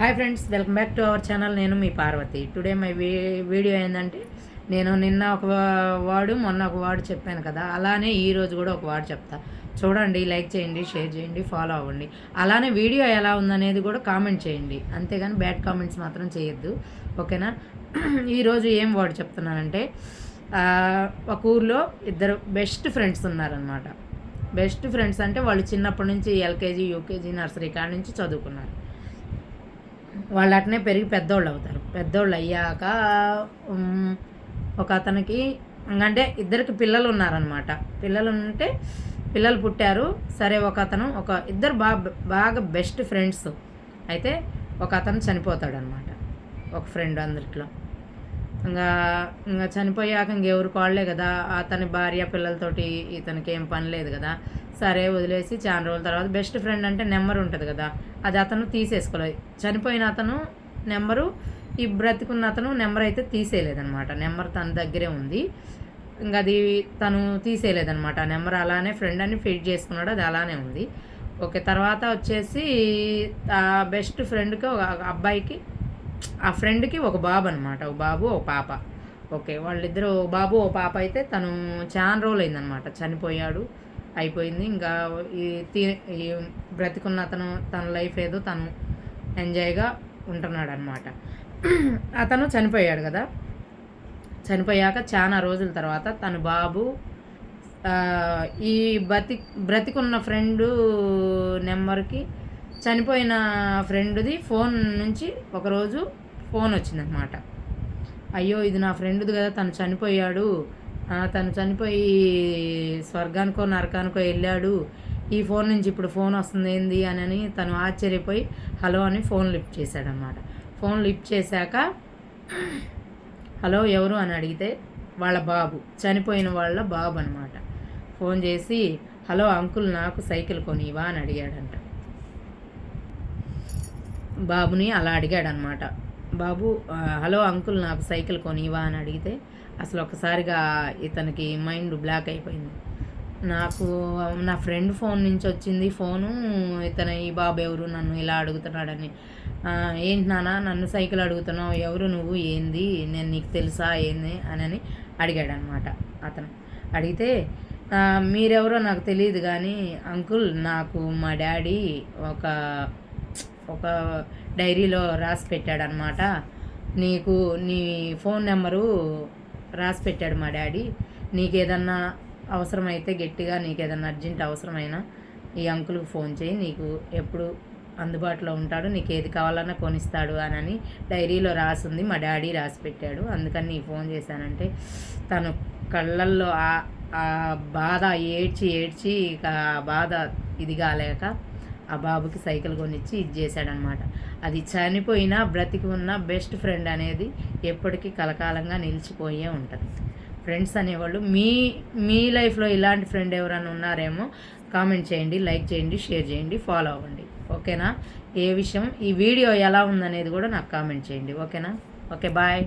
Hi friends, welcome back to our channel. నేను మీ Parvati. Today my video ఏంటంటే, నేను నిన్న ఒక వాడు మొన్న ఒక వాడు చెప్పాను కదా, అలానే ఈరోజు కూడా ఒక వాడు చెప్తా. చూడండి, లైక్ చేయండి, షేర్ చేయండి, ఫాలో అవ్వండి. అలానే వీడియో ఎలా ఉందనేది కూడా కామెంట్ చేయండి, అంతేగాని బ్యాడ్ కామెంట్స్ మాత్రం చేయొద్దు, ఓకేనా? ఈరోజు ఏం వాడు చెప్తున్నానంటే, ఒక ఊర్లో ఇద్దరు బెస్ట్ ఫ్రెండ్స్ ఉన్నారనమాట. బెస్ట్ ఫ్రెండ్స్ అంటే వాళ్ళు చిన్నప్పటి నుంచి ఎల్కేజీ, యూకేజీ, నర్సరీ కాడ నుంచి చదువుకున్నారు. వాళ్ళు అట్నే పెరిగి పెద్దోళ్ళు అవుతారు. పెద్దోళ్ళు అయ్యాక ఒక అతనికి అంటే ఇద్దరికి పిల్లలు ఉన్నారనమాట. పిల్లలు ఉంటే పిల్లలు పుట్టారు. సరే, ఇద్దరు బాగా బెస్ట్ ఫ్రెండ్స్. అయితే ఒక అతను చనిపోతాడనమాట, ఒక ఫ్రెండ్ అందరిలో. ఇంకా చనిపోయాక ఇంకెవరు కాళ్ళే కదా, అతని భార్య పిల్లలతోటి ఇతనికి ఏం పని లేదు కదా. సరే వదిలేసి చాలా రోజుల తర్వాత బెస్ట్ ఫ్రెండ్ అంటే నెంబర్ ఉంటుంది కదా, అది అతను తీసేసుకోలేదు. చనిపోయిన అతను నెంబరు, ఈ బ్రతికున్న అతను నెంబర్ అయితే తీసేయలేదనమాట. నెంబర్ తన దగ్గరే ఉంది. ఇంకా అది తను తీసేయలేదనమాట. ఆ నెంబర్ అలానే ఫ్రెండ్ అని ఫిట్ చేసుకున్నాడు, అది అలానే ఉంది. ఓకే, తర్వాత వచ్చేసి ఆ బెస్ట్ ఫ్రెండ్కి ఒక అబ్బాయికి, ఆ ఫ్రెండ్కి ఒక బాబు అనమాట. ఒక బాబు ఒక పాప. ఓకే, వాళ్ళిద్దరు బాబు ఓ పాప. అయితే తను చాలా రోజులు అయిందనమాట, చనిపోయాడు, అయిపోయింది. ఇంకా ఈ బ్రతికున్న అతను తన లైఫ్ ఏదో తను ఎంజాయ్గా ఉంటున్నాడు అనమాట. అతను చనిపోయాడు కదా. చనిపోయాక చాలా రోజుల తర్వాత తన బాబు ఈ బ్రతికున్న ఫ్రెండు నెంబర్కి చనిపోయిన ఫ్రెండ్ది ఫోన్ నుంచి ఒకరోజు ఫోన్ వచ్చిందనమాట. అయ్యో, ఇది నా ఫ్రెండ్ది కదా, తను చనిపోయాడు, తను చనిపోయి స్వర్గానికో నరకానికో వెళ్ళాడు, ఈ ఫోన్ నుంచి ఇప్పుడు ఫోన్ వస్తుంది ఏంది అని తను ఆశ్చర్యపోయి హలో అని ఫోన్ లిఫ్ట్ చేశాడనమాట. ఫోన్ లిఫ్ట్ చేశాక హలో ఎవరు అని అడిగితే వాళ్ళ బాబు, చనిపోయిన వాళ్ళ బాబు అనమాట. ఫోన్ చేసి హలో అంకుల్, నాకు సైకిల్ కొనివా అని అడిగాడంట. బాబుని అలా అడిగాడనమాట. బాబు హలో అంకుల్, నాకు సైకిల్ కొనివా అని అడిగితే అసలు ఒకసారిగా ఇతనికి మైండ్ బ్లాక్ అయిపోయింది. నాకు నా ఫ్రెండ్ ఫోన్ నుంచి వచ్చింది ఫోను, ఈ బాబు ఎవరు నన్ను ఇలా అడుగుతున్నాడని. ఏంటి నాన్న నన్ను సైకిల్ అడుగుతున్నావు, ఎవరు నువ్వు, ఏంది, నేను నీకు తెలుసా ఏంది అని అడిగాడనమాట అతను. అడిగితే మీరెవరో నాకు తెలియదు కానీ అంకుల్, నాకు మా డాడీ ఒక డైరీలో రాసి పెట్టాడనమాట, నీకు నీ ఫోన్ నెంబరు రాసి పెట్టాడు మా డాడీ, నీకేదన్నా అవసరమైతే గట్టిగా, నీకేదన్నా అర్జెంట్ అవసరమైనా ఈ అంకుల్కి ఫోన్ చేయి, నీకు ఎప్పుడు అందుబాటులో ఉంటాడు, నీకు ఏది కావాలన్నా కొనిస్తాడు అని డైరీలో రాసింది, మా డాడీ రాసి పెట్టాడు, అందుకని నీ ఫోన్ చేశానంటే తను కళ్ళల్లో ఆ బాధ ఏడ్చి ఇక బాధ ఇది కాలేక ఆ బాబుకి సైకిల్ కొనిచ్చి ఇది చేశాడనమాట. అది చనిపోయినా బ్రతికి ఉన్న బెస్ట్ ఫ్రెండ్ అనేది ఎప్పటికీ కలకాలంగా నిలిచిపోయే ఉంటుంది. ఫ్రెండ్స్ అనేవాళ్ళు మీ లైఫ్లో ఇలాంటి ఫ్రెండ్ ఎవరైనా ఉన్నారేమో కామెంట్ చేయండి, లైక్ చేయండి, షేర్ చేయండి, ఫాలో అవ్వండి, ఓకేనా? ఈ వీడియో ఎలా ఉందనేది కూడా నాకు కామెంట్ చేయండి, ఓకేనా? Okay, bye.